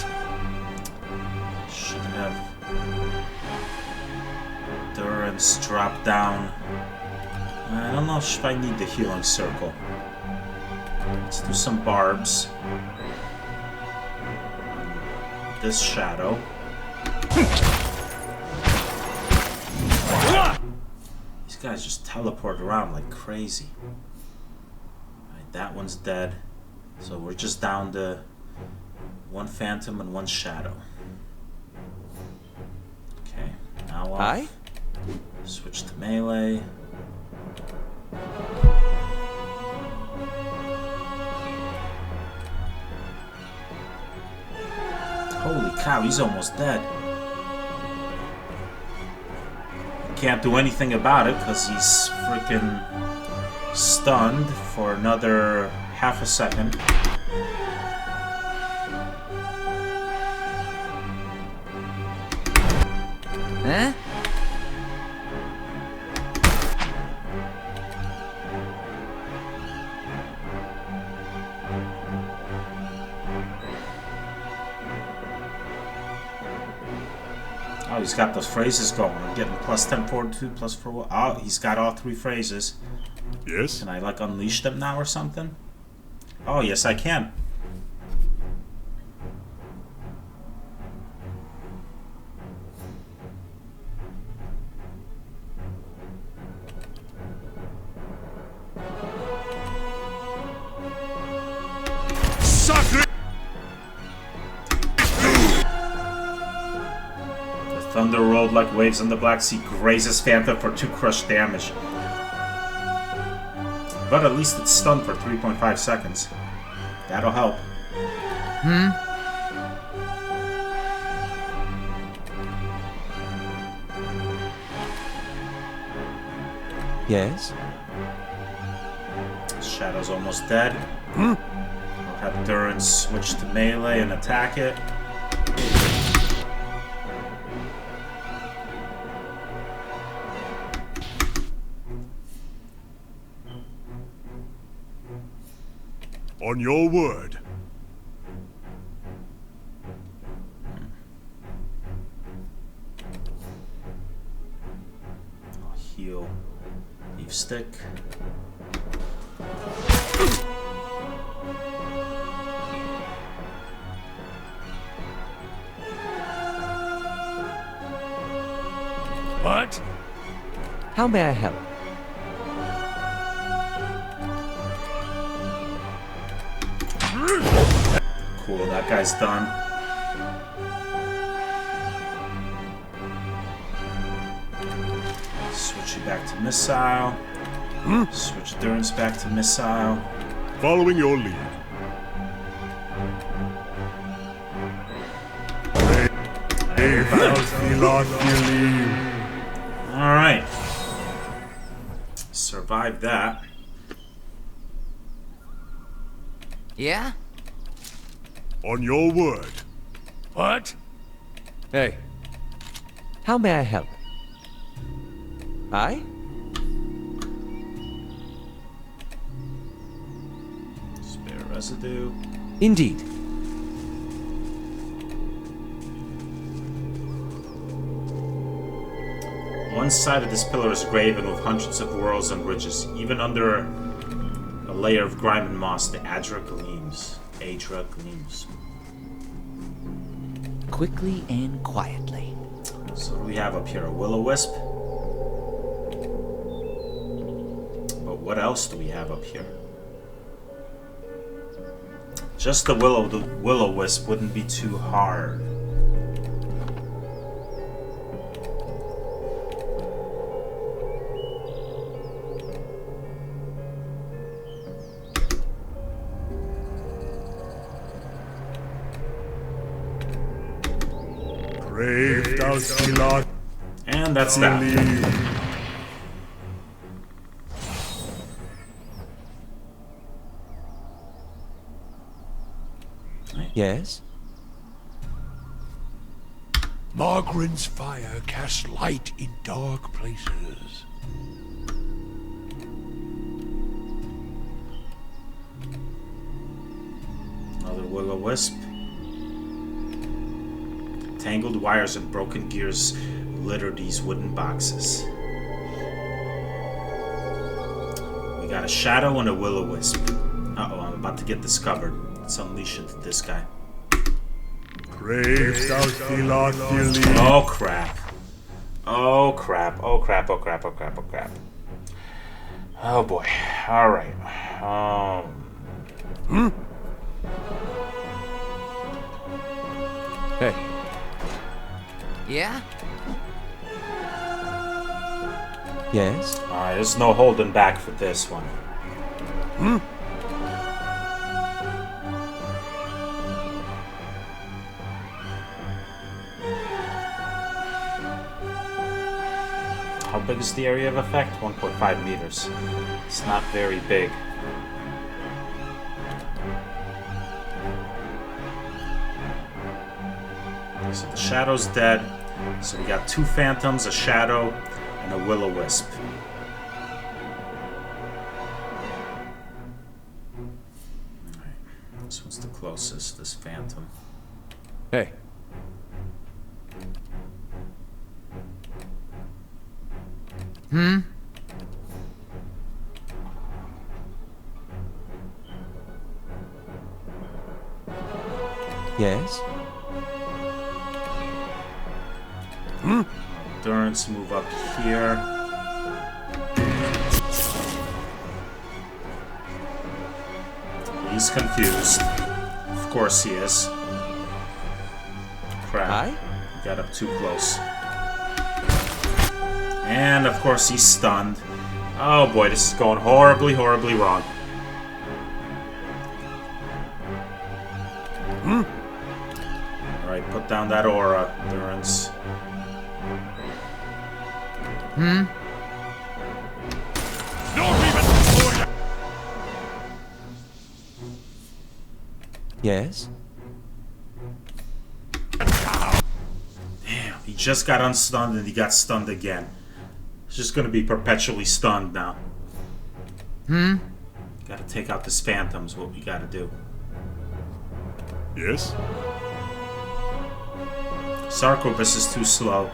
Should have endurance drop down. I don't know if I need the healing circle. Let's do some barbs. this shadow. These guys just teleport around like crazy. Alright, that one's dead. So we're just down to one phantom and one shadow. Okay, now Aye? switch to melee. Holy cow, he's almost dead. Can't do anything about it because he's freaking stunned for another half a second. Huh? Oh, he's got those phrases going. I'm getting plus 10 fortitude, plus 4. Oh, he's got all 3 phrases. Yes? Can I, like, unleash them now or something? Oh, yes, I can. Sacre! Thunder rolled like waves on the Black Sea, grazes Phantom for 2 crush damage. But at least it's stunned for 3.5 seconds. That'll help. Yes? Shadow's almost dead. I'll have Duran switch to melee and attack it. On your word. I'll heal. Leave stick. What? How may I help? Cool, that guy's done. Switch you back to missile. Switch Duran's back to missile. Following your lead. Alright. Survived that. Yeah? On your word. What? Hey. How may I help? Aye? Spare residue. Indeed. One side of this pillar is graven with hundreds of whorls and ridges. Even under a layer of grime and moss, the Adra gleams. Adra gleams. Quickly and quietly. So what do we have up here? A will-o-wisp? But what else do we have up here? Just the will-o-wisp wouldn't be too hard. And that's that. Yes? Margaren's fire casts light in dark places. Another will-o-wisp. Tangled wires and broken gears litter these wooden boxes. We got a shadow and a will-o-wisp. Uh-oh, I'm about to get discovered. Let's unleash into this guy. Oh crap. Oh crap. Oh crap. Oh crap. Oh crap. Oh crap. Oh boy. Alright. Hey. Yeah? Yes? Alright, there's no holding back for this one. How big is the area of effect? 1.5 meters. It's not very big. So the shadow's dead. So we got 2 phantoms, a shadow, and a will-o-wisp. Alright, this one's the closest, this phantom. Hey. Yes? Endurance, move up here. He's confused. Of course he is. Crap. Hi? Got up too close. And of course he's stunned. Oh boy, this is going horribly, horribly wrong. Alright, put down that aura, Endurance. Yes? Damn, he just got unstunned and he got stunned again. He's just gonna be perpetually stunned now. Gotta take out this phantom's what we gotta do. Yes? Sarcobus is too slow.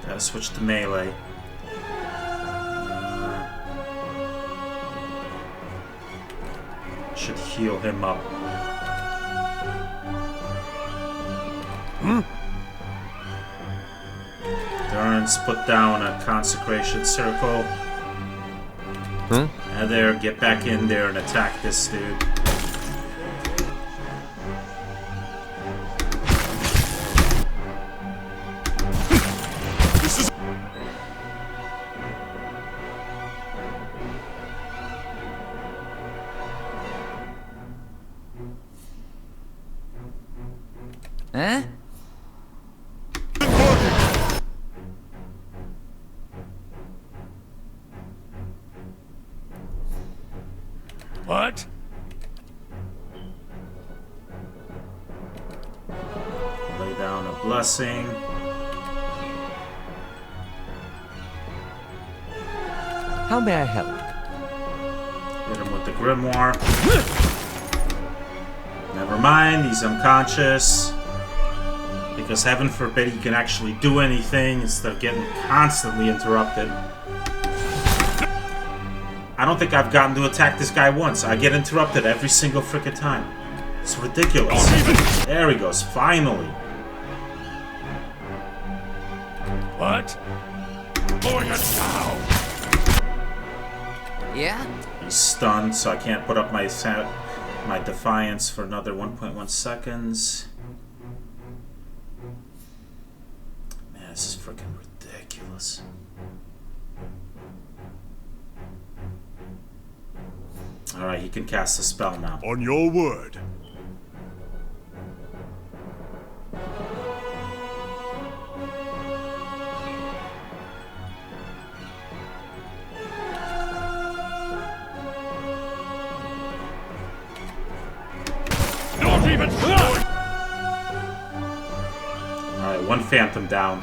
Gotta switch to melee. Should heal him up. Endurance, put down a consecration circle. And there, get back in there and attack this dude. Huh? What? Lay down a blessing. How may I help? Hit him with the grimoire. Never mind, he's unconscious. Because heaven forbid he can actually do anything instead of getting constantly interrupted. I don't think I've gotten to attack this guy once. I get interrupted every single frickin' time. It's ridiculous. There he goes, finally. What? Going down. Yeah? He's stunned, so I can't put up my defiance for another 1.1 seconds. Man, this is freaking ridiculous. Alright, he can cast a spell now. On your word. Not even. Alright, one phantom down.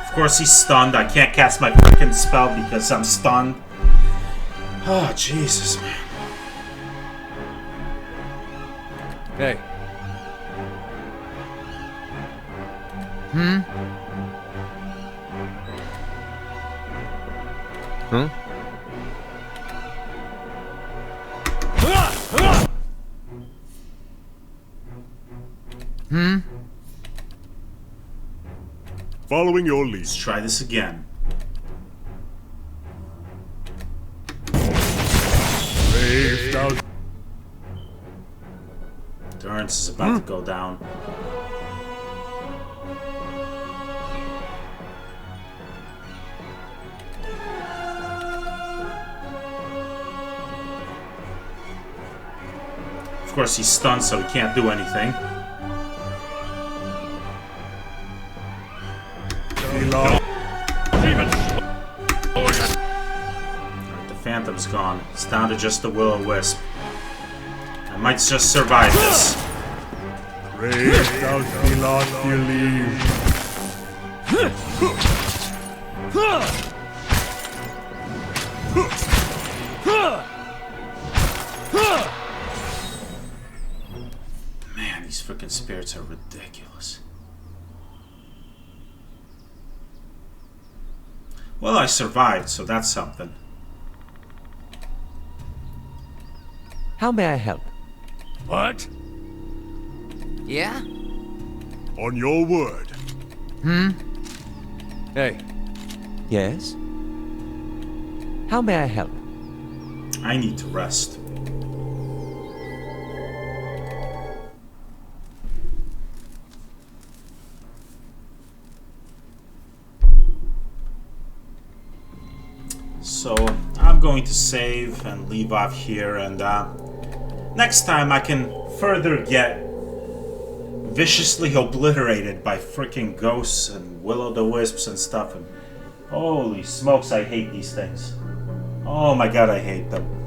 Of course he's stunned. I can't cast my freaking spell because I'm stunned. Oh, Jesus, man. Hey. Following your lead. Let's try this again. Brave thou. Endurance is about to go down. Of course, he's stunned, so he can't do anything. Alright, the Phantom's gone. It's down to just the Will-O-Wisp. I might just survive this. Brave thou be not believe. Man, these freaking spirits are ridiculous. Well, I survived, so that's something. How may I help? What? Yeah? On your word. Hey, Yes? How may I help? I need to rest. So I'm going to save and leave off here, and next time I can further get viciously obliterated by freaking ghosts and will-o'-the-wisps and stuff. And holy smokes, I hate these things. Oh my god, I hate them.